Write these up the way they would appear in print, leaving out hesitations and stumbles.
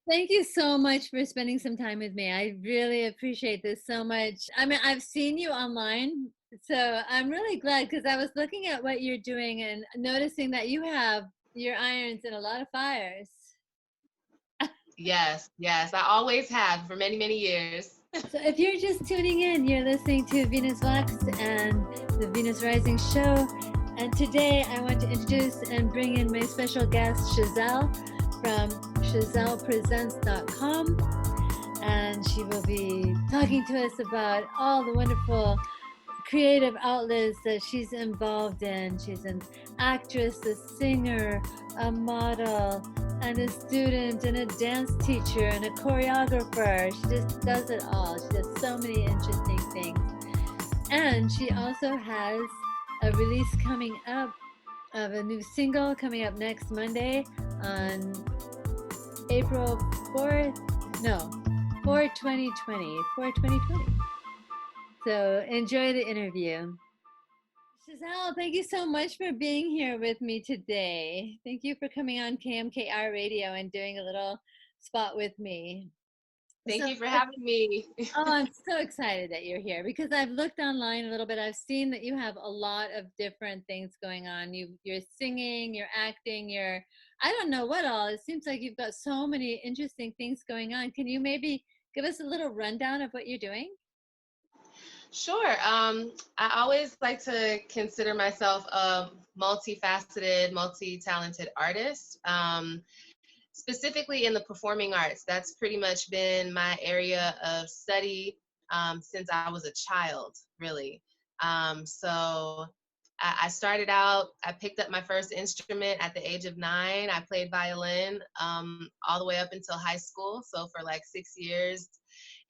Thank you so much for spending some time with me. I really appreciate this so much. I mean, I've seen you online, so I'm really glad because I was looking at what you're doing and noticing that you have your irons in a lot of fires. Yes, yes, I always have for many, many years. So if you're just tuning in, you're listening to Venus Vox and the Venus Rising Show. And today I want to introduce and bring in my special guest, Chazelle from ChazellePresents.com. And she will be talking to us about all the wonderful creative outlets that she's involved in. She's an actress, a singer, a model, and a student, and a dance teacher, and a choreographer. She just does it all. She does so many interesting things. And she also has a release coming up of a new single coming up next Monday on April 4th. No, 4 2020. 4 2020. So enjoy the interview. Giselle, thank you so much for being here with me today. Thank you for coming on KMKR Radio and doing a little spot with me. Thank So, you for having me. oh, I'm so excited that you're here because I've looked online a little bit. I've seen that you have a lot of different things going on. You're singing, you're acting, I don't know what all. It seems like you've got so many interesting things going on. Can you maybe give us a little rundown of what you're doing? Sure. I always like to consider myself a multifaceted, multi-talented artist. Specifically in the performing arts, that's pretty much been my area of study since I was a child, really. So I started out, I picked up my first instrument at the age of 9. I played violin all the way up until high school, so for like 6 years.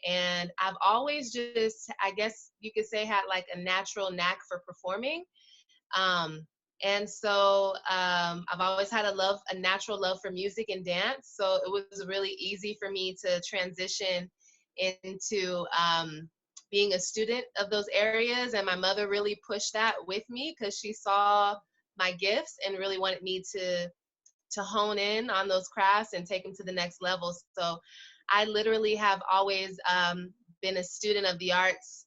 And I've always just, I guess you could say, had like a natural knack for performing. Um, and so I've always had a natural love for music and dance. So it was really easy for me to transition into being a student of those areas. And my mother really pushed that with me because she saw my gifts and really wanted me to hone in on those crafts and take them to the next level. So I literally have always been a student of the arts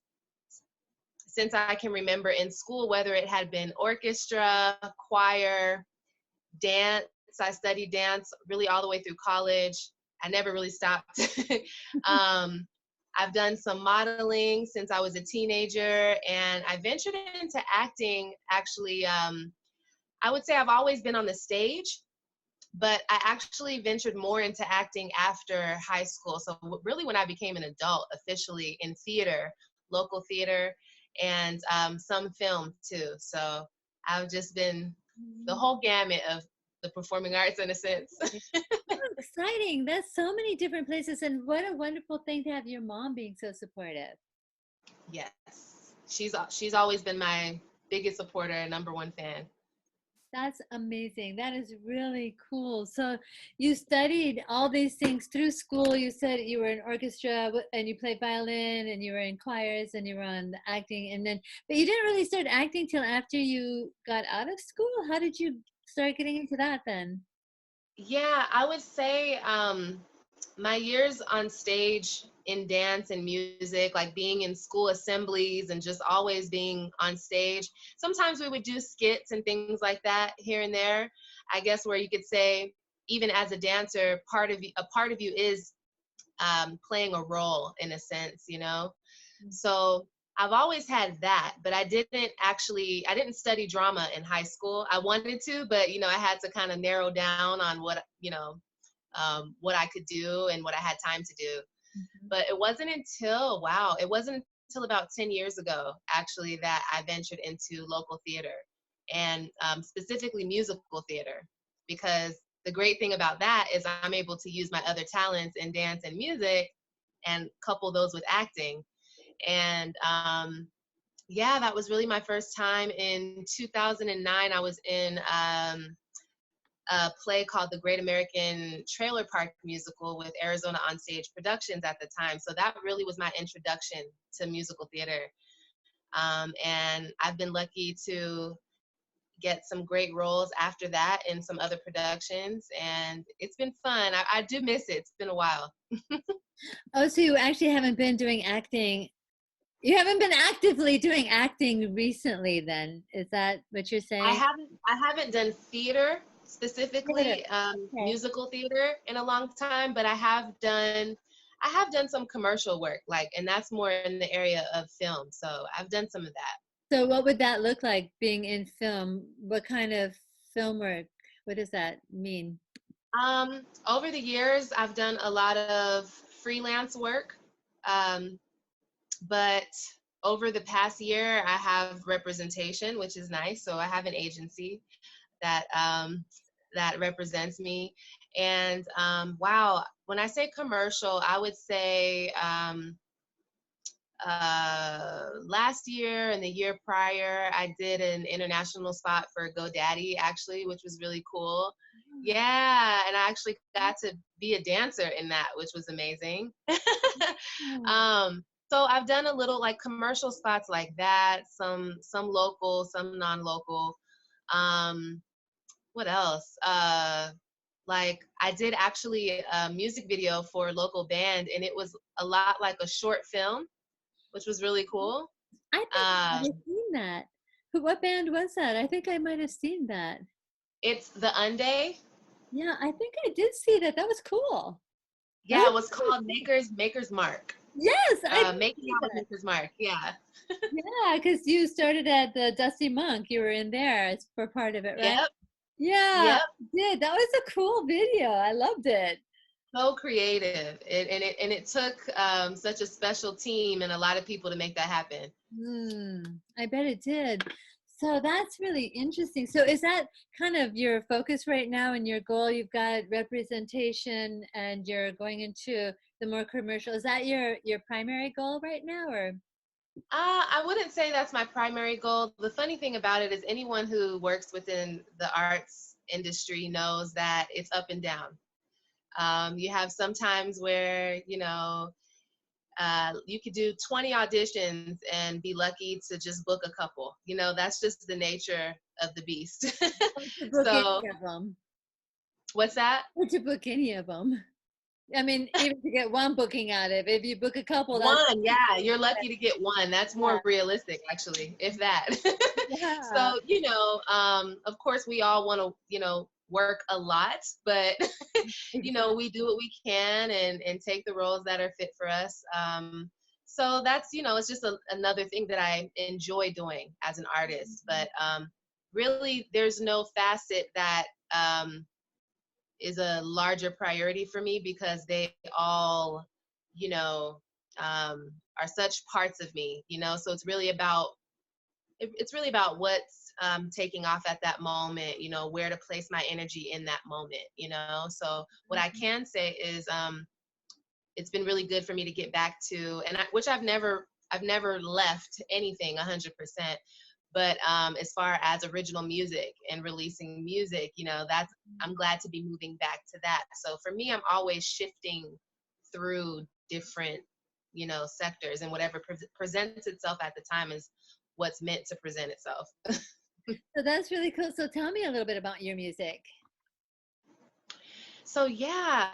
since I can remember in school, whether it had been orchestra, choir, dance. I studied dance really all the way through college. I never really stopped. I've done some modeling since I was a teenager, and I ventured into acting actually. I would say I've always been on the stage, but I actually ventured more into acting after high school. So really when I became an adult officially in theater, local theater, and some film too. So I've just been the whole gamut of the performing arts in a sense. Oh, exciting. That's so many different places. And what a wonderful thing to have your mom being so supportive. Yes, she's always been my biggest supporter and number one fan. That's amazing. That is really cool. So you studied all these things through school. You said you were in orchestra and you played violin and you were in choirs and you were on the acting and then, but you didn't really start acting till after you got out of school. How did you start getting into that then? Yeah, I would say my years on stage in dance and music, like being in school assemblies and just always being on stage. Sometimes we would do skits and things like that here and there. I guess where you could say, even as a dancer, a part of you is playing a role in a sense, you know. So I've always had that, but I didn't study drama in high school. I wanted to, but I had to kind of narrow down on what I could do and what I had time to do. Mhm. But it wasn't until about 10 years ago, actually, that I ventured into local theater and specifically musical theater, because the great thing about that is I'm able to use my other talents in dance and music and couple those with acting. And yeah, that was really my first time. In 2009, I was in a play called The Great American Trailer Park Musical with Arizona Onstage Productions at the time. So that really was my introduction to musical theater. And I've been lucky to get some great roles after that in some other productions, and it's been fun. I do miss it. It's been a while. Oh, so you actually haven't been doing acting. You haven't been actively doing acting recently, then? Is that what you're saying? I haven't done theater Theater. specifically, Okay. musical theater in a long time, but I have done some commercial work, like, and that's more in the area of film. So I've done some of that. So what would that look like being in film? What kind of film work? What does that mean? Over the years, I've done a lot of freelance work, um, but over the past year, I have representation, which is nice. So I have an agency that that represents me. And wow, when I say commercial, I would say last year and the year prior, I did an international spot for GoDaddy, actually, which was really cool. Yeah, and I actually got to be a dancer in that, which was amazing. Oh, um, so I've done a little like commercial spots like that, some local, some non-local. Um, what else? Like I did actually a music video for a local band, and it was a lot like a short film, which was really cool. I think I might Um, have seen that. What band was that? I think I might have seen that. it's the Unday. Yeah, I think I did see that. That was cool. That Yeah, was it was really called cool. Maker's Mark. Yes, I did Making see out with that. Maker's Mark. Yeah. Yeah, because you started at the Dusty Monk. You were in there as for part of it, right? Yep. Yeah, Yep. I did. That was a cool video. I loved it. So creative. And it took such a special team and a lot of people to make that happen. I bet it did. So that's really interesting. So is that kind of your focus right now and your goal? You've got representation and you're going into the more commercial. Is that your primary goal right now or? I wouldn't say that's my primary goal. The funny thing about it is anyone who works within the arts industry knows that it's up and down. You have some times where, you could do 20 auditions and be lucky to just book a couple. That's just the nature of the beast. Or to book So, any of them. what's that? Or to book any of them. I mean, even to get one booking out of it. If you book a couple, that's One, yeah, you're lucky to get one. That's yeah. more realistic, actually, if that. Yeah. So, of course, we all want to, work a lot, but, Exactly. we do what we can and take the roles that are fit for us. So that's, it's just another thing that I enjoy doing as an artist. But really, there's no facet that is a larger priority for me because they all, you know, are such parts of me, so it's really about what's taking off at that moment, where to place my energy in that moment, so what I can say is it's been really good for me to get back to, which I've never left anything 100%. But as far as original music and releasing music, that's I'm glad to be moving back to that. So for me, I'm always shifting through different, sectors, and whatever presents itself at the time is what's meant to present itself. So that's really cool. So tell me a little bit about your music. So yeah,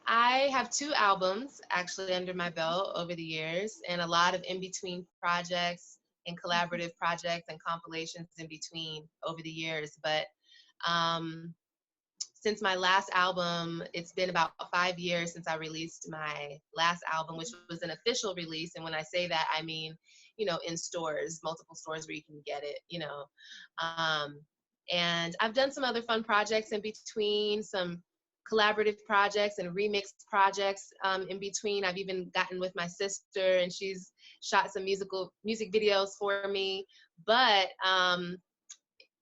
I have 2 albums actually under my belt over the years, and a lot of in between projects and collaborative projects and compilations in between over the years. But um, since my last album, it's been about 5 years since I released my last album, which was an official release. And when I say that, I mean, in stores, multiple stores where you can get it, Um, and I've done some other fun projects in between, some collaborative projects and remix projects in between. I've even gotten with my sister, and she's shot some music videos for me. But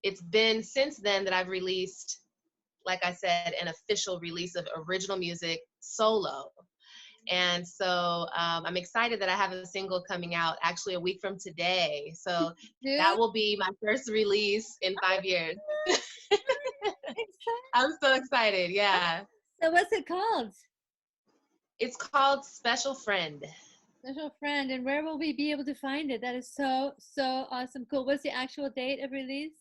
it's been since then that I've released, like I said, an official release of original music solo. And so I'm excited that I have a single coming out actually a week from today. So that Dude, will be my first release in 5 years. exciting. I'm so excited. Yeah. So what's it called? It's called Special Friend. Special friend. And where will we be able to find it? That is so, so awesome. Cool. What's the actual date of release?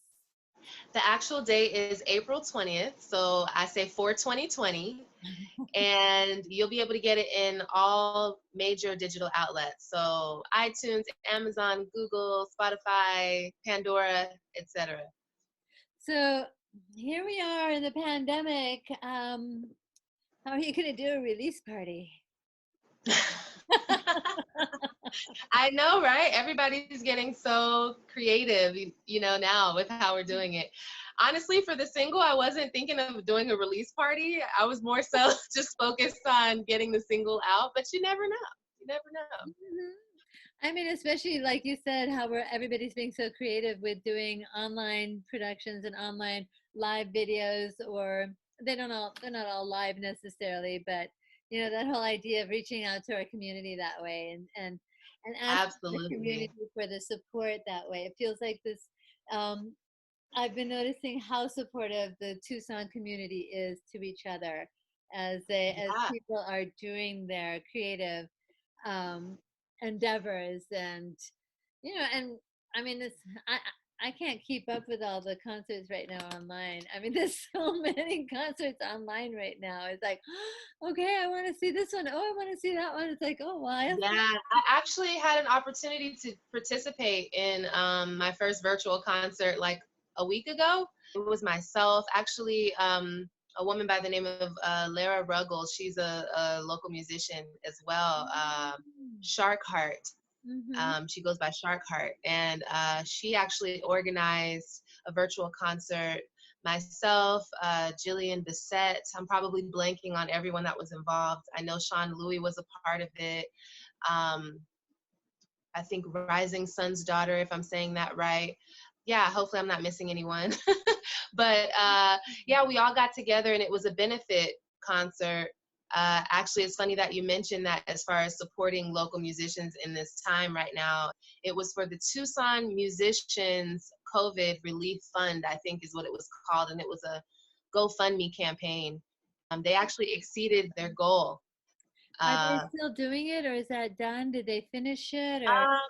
The actual date is April 20th. So I say for 2020. And you'll be able to get it in all major digital outlets. So iTunes, Amazon, Google, Spotify, Pandora, etc. So here we are in the pandemic. How are you going to do a release party? I know, right? Everybody's getting so creative, now with how we're doing it. Honestly, for the single, I wasn't thinking of doing a release party. I was more so just focused on getting the single out, but you never know. You never know. Mhm. I mean, especially like you said, how everybody's being so creative with doing online productions and online live videos, or they're not all live necessarily, but that whole idea of reaching out to our community that way and asking the Absolutely. community for the support that way. It feels like this. Um, I've been noticing how supportive the Tucson community is to each other as Yeah, people are doing their creative um, endeavors, and and I mean this. I can't keep up with all the concerts right now online. I mean, there's so many concerts online right now. It's like, okay, I want to see this one. Oh, I want to see that one. It's like, oh, well, I yeah. I actually had an opportunity to participate in my first virtual concert like a week ago. It was myself, actually, a woman by the name of Lara Ruggles. She's a local musician as well. Shark Heart. mm-hmm. She goes by Shark Heart, and she actually organized a virtual concert. Myself, Jillian Bissett. I'm probably blanking on everyone that was involved. I know Sean Louis was a part of it. Um, I think Rising Sun's daughter, if I'm saying that right. Yeah, hopefully I'm not missing anyone. But yeah, we all got together and it was a benefit concert. Actually, it's funny that you mentioned that as far as supporting local musicians in this time right now. It was for the Tucson Musicians COVID Relief Fund, I think is what it was called. And it was a GoFundMe campaign. They actually exceeded their goal. Are they Uh, still doing it, or is that done? Did they finish it, or? um,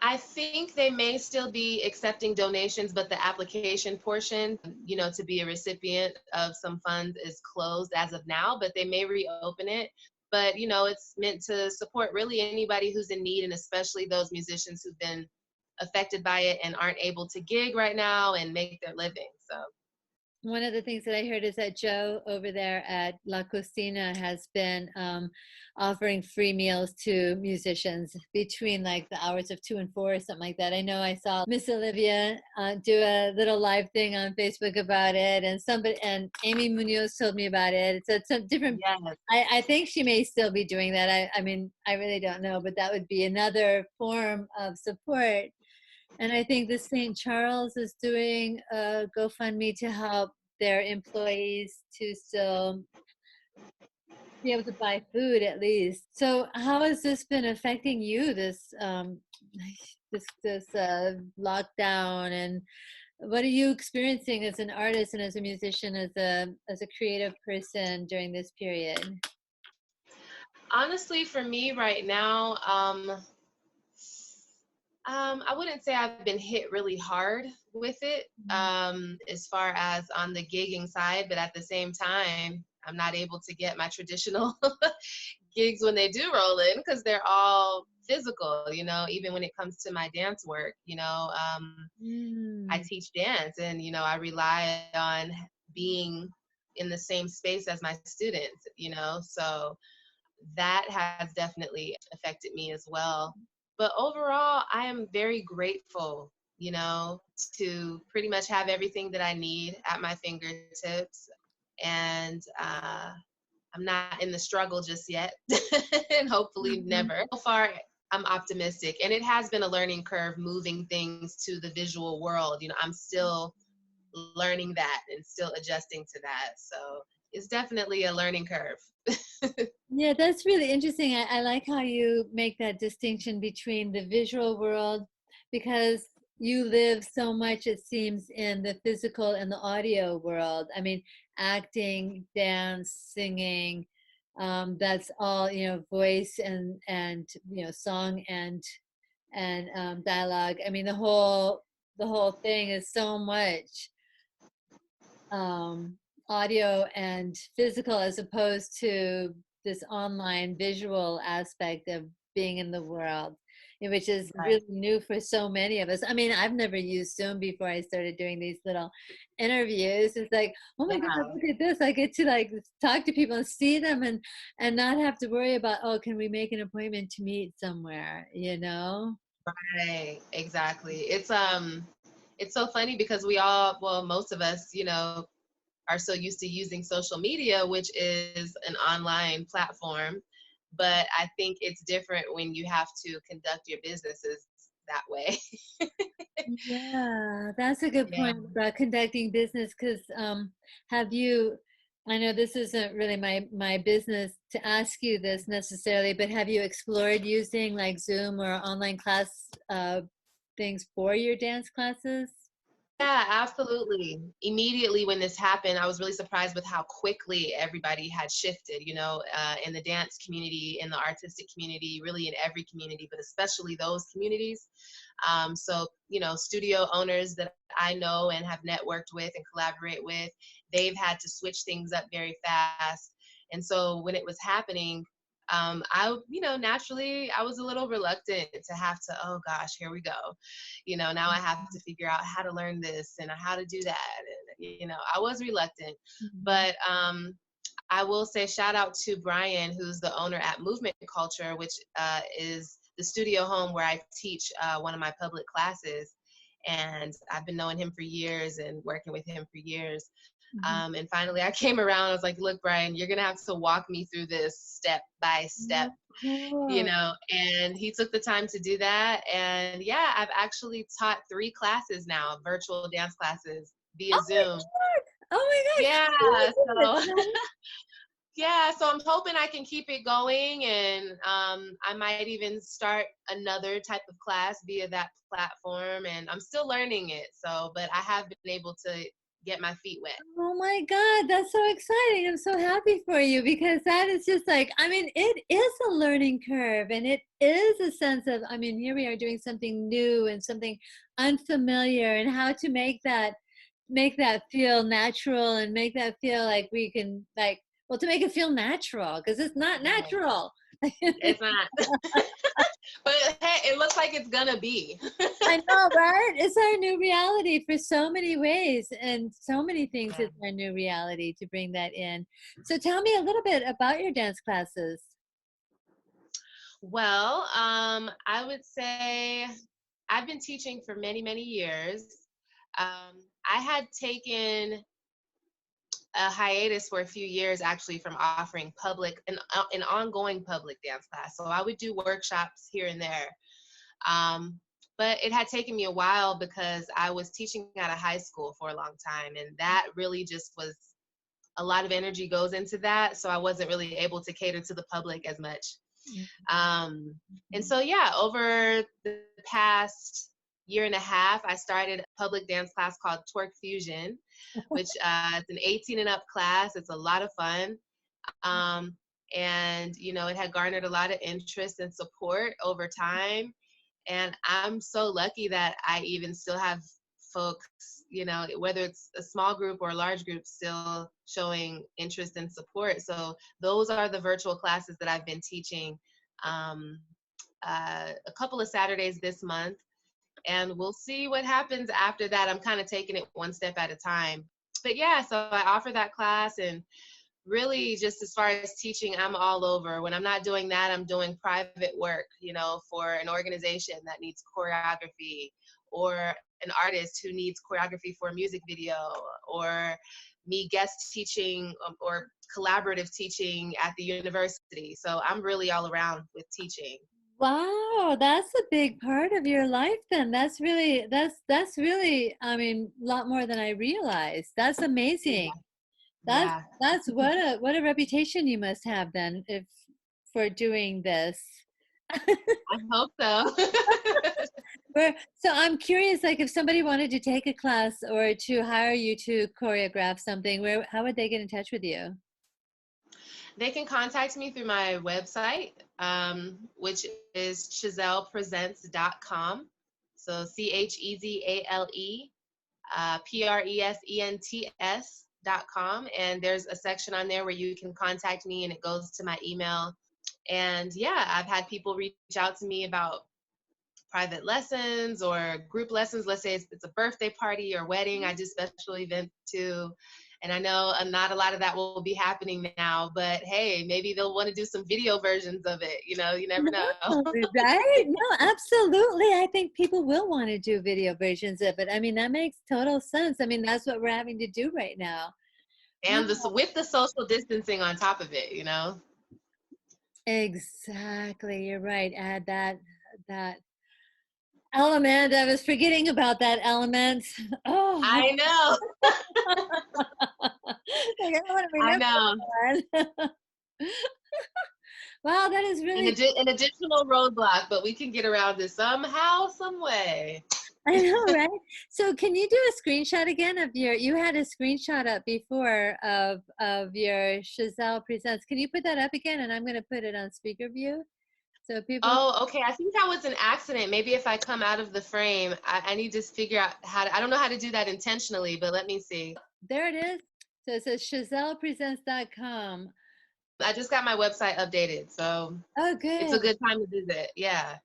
I think they may still be accepting donations, but the application portion, to be a recipient of some funds is closed as of now, but they may reopen it. But, it's meant to support really anybody who's in need, and especially those musicians who've been affected by it and aren't able to gig right now and make their living. So, One of the things that I heard is that Joe over there at La Cocina has been offering free meals to musicians between like the hours of 2 and 4 or something like that. I know I saw Miss Olivia do a little live thing on Facebook about it, and Amy Munoz told me about it. It's a different. yes, I think she may still be doing that. I mean, I really don't know, but that would be another form of support. And I think the St. Charles is doing a GoFundMe to help their employees to still be able to buy food at least. So how has this been affecting you, this lockdown, and what are you experiencing as an artist and as a musician, as a creative person during this period? honestly, for me right now, I wouldn't say I've been hit really hard with it, as far as on the gigging side, but at the same time, I'm not able to get my traditional gigs when they do roll in because they're all physical, even when it comes to my dance work, I Mm. teach dance and, I rely on being in the same space as my students, so that has definitely affected me as well. But overall, I am very grateful, to pretty much have everything that I need at my fingertips. And I'm not in the struggle just yet, and hopefully Mhm. never. So far, I'm optimistic. And it has been a learning curve moving things to the visual world. I'm still learning that and still adjusting to that. So it's definitely a learning curve. Yeah, that's really interesting. I like how you make that distinction between the visual world, because you live so much, it seems, in the physical and the audio world. I mean, acting, dance, singing, that's all, voice and song and dialogue. I mean, the whole thing is so much. audio and physical as opposed to this online visual aspect of being in the world, which is Right. really new for so many of us. I mean, I've never used Zoom before I started doing these little interviews. It's like, oh my God, Yeah. look at this. I get to like talk to people and see them and not have to worry about, oh, can we make an appointment to meet somewhere, you know? Right. Exactly. It's so funny because we all, well, most of us, are so used to using social media, which is an online platform. But I think it's different when you have to conduct your businesses that way. Yeah, that's a good Yeah. point about conducting business because have you, I know this isn't really my business to ask you this necessarily, but have you explored using like Zoom or online class things for your dance classes? Yeah, absolutely. Immediately when this happened, I was really surprised with how quickly everybody had shifted, in the dance community, in the artistic community, really in every community, but especially those communities. So, studio owners that I know and have networked with and collaborate with, they've had to switch things up very fast. And so when it was happening, naturally I was a little reluctant to have to, oh gosh, here we go. Now I have to figure out how to learn this and how to do that. And, I was reluctant, Mhm. but I will say shout out to Brian, who's the owner at Movement Culture, which is the studio home where I teach one of my public classes. And I've been knowing him for years and working with him for years. Mhm. And finally, I came around. I was like, look, Brian, you're going to have to walk me through this step by step, Oh, cool. and he took the time to do that. And yeah, I've actually taught 3 classes now, virtual dance classes via Oh my Zoom. God. Oh my gosh. Yeah. Oh my So, goodness. yeah. So I'm hoping I can keep it going. And I might even start another type of class via that platform. And I'm still learning it. So, but I have been able to get my feet wet. Oh my God, that's so exciting. I'm so happy for you because that is just like, I mean, it is a learning curve and it is a sense of, I mean, here we are doing something new and something unfamiliar and how to make that feel natural and make that feel like we can like, well, to make it feel natural because it's not Right. natural. It's not. But hey, it looks like it's gonna be. I know, right? It's our new reality for so many ways, and so many things. Yeah. It's our new reality to bring that in. So, tell me a little bit about your dance classes. Well, I would say I've been teaching for many, many years. I had taken a hiatus for a few years actually from offering an ongoing public dance class. So I would do workshops here and there. Um, but it had taken me a while because I was teaching at a high school for a long time, and that really just was a lot of energy goes into that. So I wasn't really able to cater to the public as much. Mhm. And so, yeah, over the past year and a half, I started a public dance class called Twerk Fusion, which is an 18 and up class. It's a lot of fun. Um, and, it had garnered a lot of interest and support over time. And I'm so lucky that I even still have folks, whether it's a small group or a large group, still showing interest and support. So those are the virtual classes that I've been teaching um, a couple of Saturdays this month. And we'll see what happens after that. I'm kind of taking it one step at a time. But yeah, so I offer that class, and really just as far as teaching, I'm all over. When I'm not doing that, I'm doing private work, for an organization that needs choreography, or an artist who needs choreography for a music video, or me guest teaching, or collaborative teaching at the university. So I'm really all around with teaching. Wow, that's a big part of your life then. That's really, I mean, a lot more than I realized. That's amazing. Yeah. That's Yeah. that's what a reputation you must have then if for doing this. I hope so. So I'm curious, like if somebody wanted to take a class or to hire you to choreograph something, how would they get in touch with you? They can contact me through my website, which is ChizellePresents.com. So CHEZALE presents.com, and there's a section on there where you can contact me, and it goes to my email. And yeah, I've had people reach out to me about private lessons or group lessons. Let's say it's a birthday party or wedding. I do special events too. And I know not a lot of that will be happening now, but hey, maybe they'll want to do some video versions of it. You know, you never know. No, right? No, absolutely. I think people will want to do video versions of it. I mean, that makes total sense. I mean, that's what we're having to do right now. And this with the social distancing on top of it, you know. Exactly. You're right. Add that element. I was forgetting about that element. Oh, I know. like, I don't want to I remember know. that one. Wow, that is An, really an additional roadblock, but we can get around it somehow, some way. I know, right? So can you do a screenshot again of you had a screenshot up before of your Chazelle Presents. Can you put that up again? And I'm going to put it on speaker view. So people, Oh, okay. I think that was an accident. Maybe if I come out of the frame, I need to figure out how to, I don't know how to do that intentionally, but let me see. there it is. So it says ChazellePresents.com. I just got my website updated, so Oh, it's a good. good time to visit. Yeah.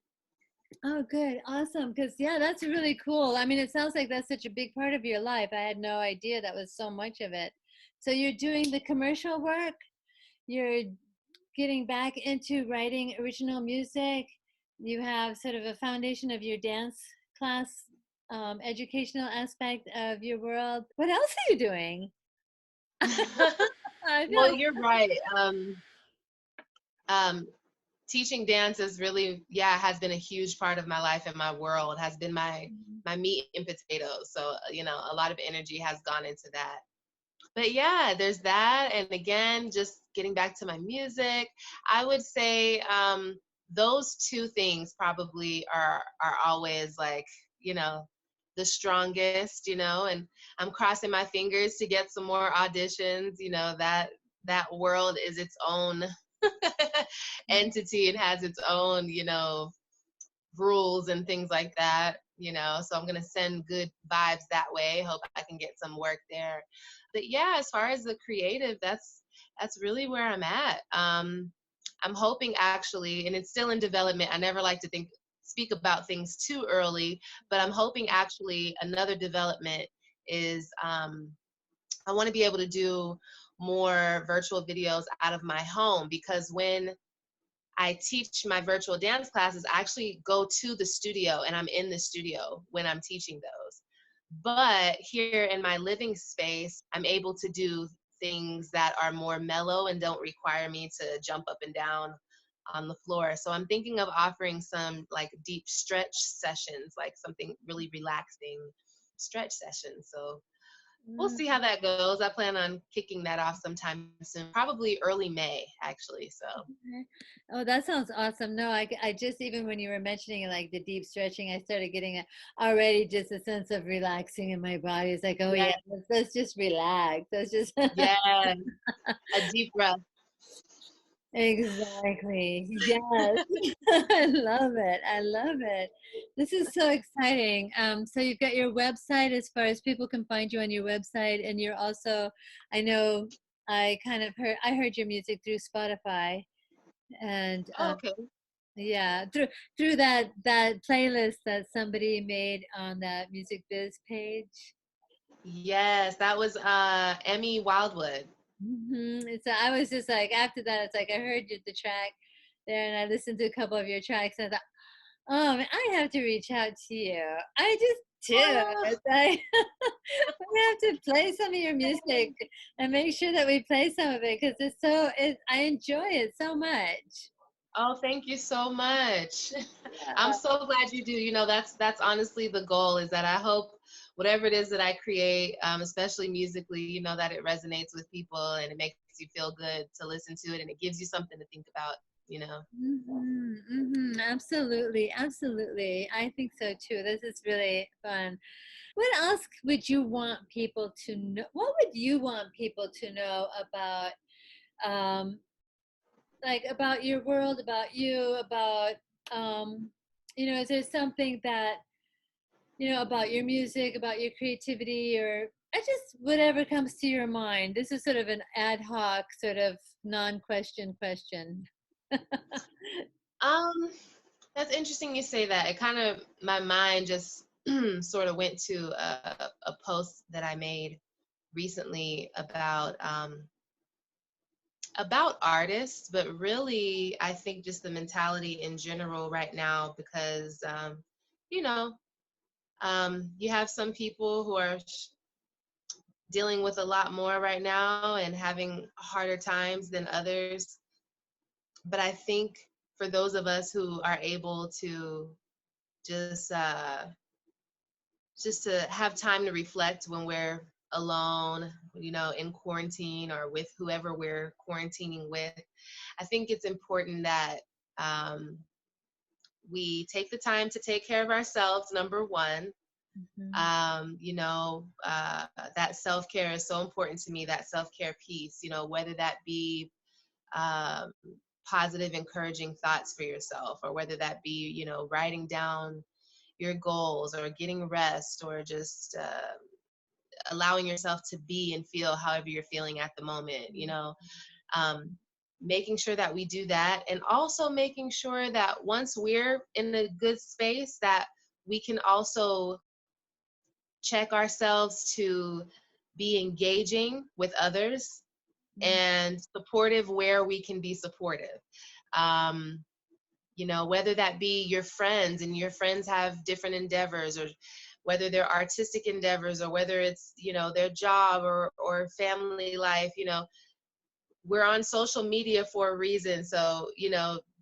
Oh, good. Awesome. Because, yeah, that's really cool. I mean, it sounds like that's such a big part of your life. I had no idea that was so much of it. So you're doing the commercial work, you're getting back into writing original music. You have sort of a foundation of your dance class, educational aspect of your world. What else are you doing? I feel Well, like, you're right. Um, Teaching dance is really, yeah, has been a huge part of my life and my world, has been my meat and potatoes. So, you know, a lot of energy has gone into that. But yeah, there's that. And again, just getting back to my music, I would say those two things probably are always like, you know, the strongest, you know, and I'm crossing my fingers to get some more auditions, you know, that world is its own entity and has its own, you know, rules and things like that, you know. So I'm gonna send good vibes that way. Hope I can get some work there. But yeah, as far as the creative, that's really where I'm at. I'm hoping actually, and it's still in development. I never like to speak about things too early, but I'm hoping actually another development is I want to be able to do more virtual videos out of my home, because when I teach my virtual dance classes, I actually go to the studio and I'm in the studio when I'm teaching those. But here in my living space, I'm able to do things that are more mellow and don't require me to jump up and down on the floor. So I'm thinking of offering some like deep stretch sessions, like something really relaxing stretch sessions. So we'll see how that goes. I plan on kicking that off sometime soon, probably early May, actually. So okay. Oh, that sounds awesome. No, I just, even when you were mentioning like the deep stretching, I started getting already just a sense of relaxing in my body. It's like, oh yeah, yeah, let's just relax. Let's just yeah, a deep breath. exactly. Yes. I love it. I love it. This is so exciting. So you've got your website as far as people can find you on your website, and you're also, I know I heard your music through Spotify, and Oh, okay. yeah, through that playlist that somebody made on that Music Biz page. Yes, that was Emmy Wildwood. So I was just like, after that, it's like I heard the track there, and I listened to a couple of your tracks, and I thought, oh man, I have to reach out to you. I just do. Oh, It's like we have to play some of your music and make sure that we play some of it because I enjoy it so much. oh, thank you so much. I'm Yeah. so glad you do. You know, that's honestly the goal, is that I hope whatever it is that I create, especially musically, you know, that it resonates with people and it makes you feel good to listen to it, and it gives you something to think about, you know. Absolutely, absolutely. I think so too. This is really fun. What else would you want people to know? What would you want people to know about, um, like about your world, about you, about, um, is there something that about your music, about your creativity, or just whatever comes to your mind. This is sort of an ad hoc, sort of non-question question. Um, that's interesting you say that. It kind of, my mind just sort of went to a post that I made recently about artists, but really I think just the mentality in general right now, because you know, you have some people who are dealing with a lot more right now and having harder times than others. But I think for those of us who are able to just just to have time to reflect when we're alone, in quarantine or with whoever we're quarantining with, I think it's important that um, we take the time to take care of ourselves, number one. Mhm. That self-care is so important to me, that self-care piece, whether that be um, positive, encouraging thoughts for yourself, or whether that be, writing down your goals, or getting rest, or just allowing yourself to be and feel however you're feeling at the moment, um, making sure that we do that, and also making sure that once we're in a good space, that we can also check ourselves to be engaging with others and supportive where we can be supportive. Um, whether that be your friends, and your friends have different endeavors, or whether they're artistic endeavors, or whether it's, their job or family life, we're on social media for a reason. So,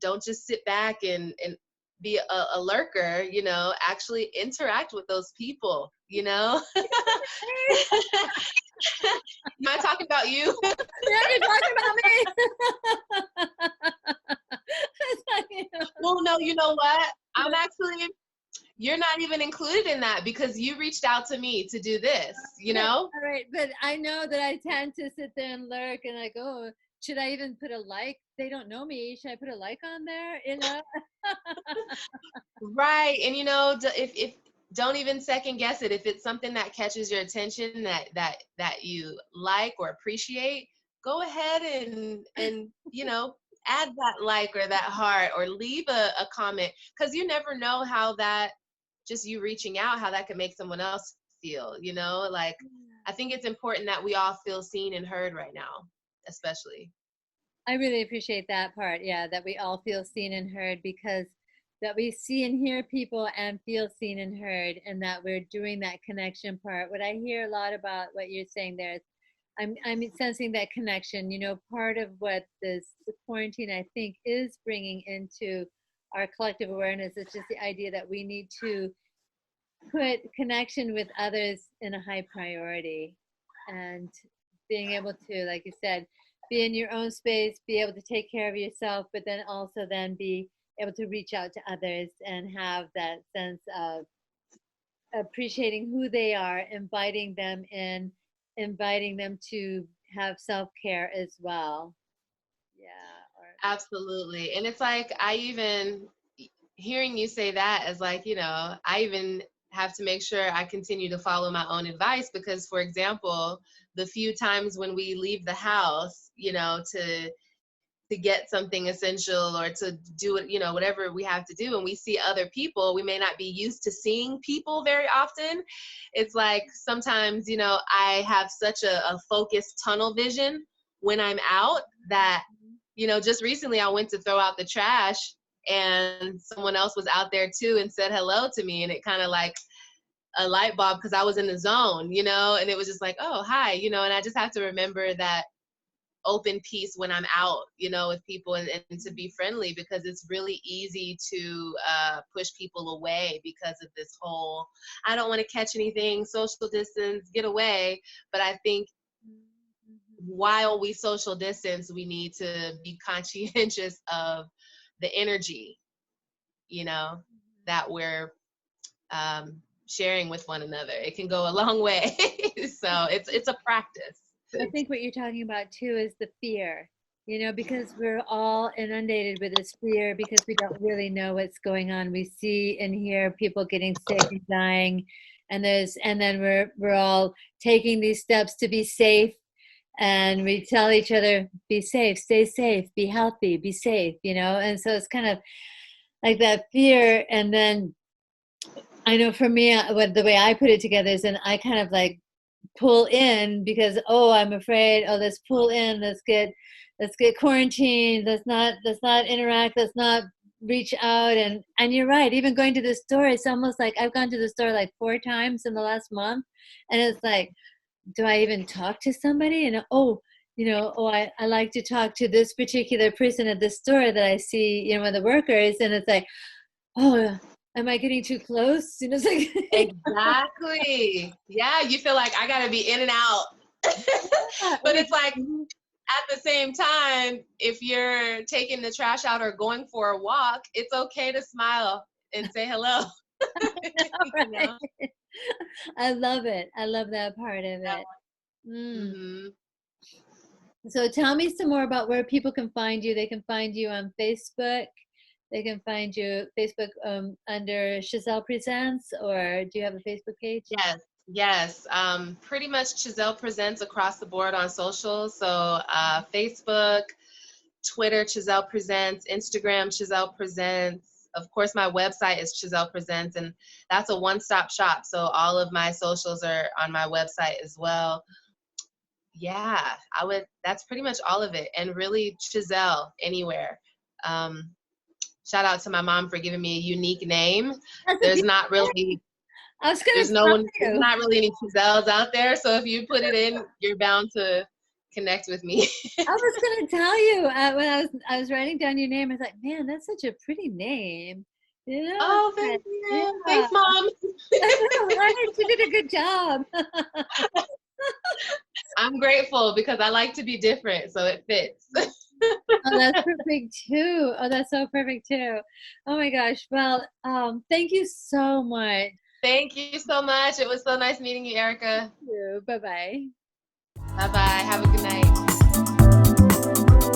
don't just sit back and be a lurker, actually interact with those people, Am I talking about you? Yeah, you're talking about me. Well, no, you know what? You're not even included in that, because you reached out to me to do this, All right, but I know that I tend to sit there and lurk and like, oh, should I even put a like? They don't know me. Should I put a like on there? Right. And if don't even second guess it. If it's something that catches your attention, that you like or appreciate, go ahead and add that like or that heart, or leave a comment, because you never know how that, just you reaching out, how that could make someone else feel, like, I think it's important that we all feel seen and heard right now, especially. I really appreciate that part. Yeah, that we all feel seen and heard, because that we see and hear people and feel seen and heard, and that we're doing that connection part. What I hear a lot about what you're saying there is I'm sensing that connection. Part of what the quarantine, I think, is bringing into our collective awareness is just the idea that we need to put connection with others in a high priority, and being able to, like you said, be in your own space, be able to take care of yourself, but then also then be able to reach out to others and have that sense of appreciating who they are, inviting them in, inviting them to have self-care as well. Yeah. Or Absolutely. And it's like, I even, hearing you say that, as like, I even have to make sure I continue to follow my own advice, because, for example, the few times when we leave the house, to get something essential, or to do it, whatever we have to do, and we see other people, we may not be used to seeing people very often. It's like sometimes, I have such a focused tunnel vision when I'm out, that, just recently I went to throw out the trash, and someone else was out there too and said hello to me, and it kind of like a light bulb, because I was in the zone, and it was just like, oh, hi, and I just have to remember that open piece when I'm out, with people, and to be friendly, because it's really easy to push people away because of this whole, I don't want to catch anything, social distance, get away. But I think while we social distance, we need to be conscientious of the energy, that we're sharing with one another. It can go a long way. So it's a practice. I think what you're talking about too is the fear. because we're all inundated with this fear because we don't really know what's going on. We see and hear people getting sick and dying, and then we're all taking these steps to be safe, and we tell each other, be safe, stay safe, be healthy, be safe, and so it's kind of like that fear. And then I know for me, the way I put it together is, and I kind of like pull in because, I'm afraid, let's pull in, let's get quarantined, let's not interact, let's not reach out. And you're right, even going to the store, it's almost like I've gone to the store like 4 times in the last month, and it's like, do I even talk to somebody? And I like to talk to this particular person at the store that I see, one of the workers, and it's like, oh, am I getting too close? It's like Exactly. Yeah, you feel like I gotta be in and out. But it's like, at the same time, if you're taking the trash out or going for a walk, it's okay to smile and say hello. Right. I love it. I love that part of Yeah. it. Mm. Mm-hmm. So tell me some more about where people can find you. They can find you on Facebook. They can find you Facebook under Chazelle Presents, or do you have a Facebook page? Yes. Pretty much Chazelle Presents across the board on social. So Facebook, Twitter, Chazelle Presents, Instagram, Chazelle Presents. Of course, my website is Chazelle Presents, and that's a one-stop shop. So all of my socials are on my website as well. Yeah, that's pretty much all of it. And really, Chazelle anywhere. Shout out to my mom for giving me a unique name. There's not really I was gonna There's not really any Chazelles out there. So if you put it in, you're bound to connect with me. I was gonna tell you when I was writing down your name. I was like, man, that's such a pretty name. Oh, thank you. Yeah. Thanks, Mom. Right? You did a good job. I'm grateful because I like to be different, so it fits. Oh, that's perfect too. Oh, that's so perfect too. Oh my gosh. Well, thank you so much. Thank you so much. It was so nice meeting you, Erica. Thank you. Bye-bye. Bye-bye. Have a good night.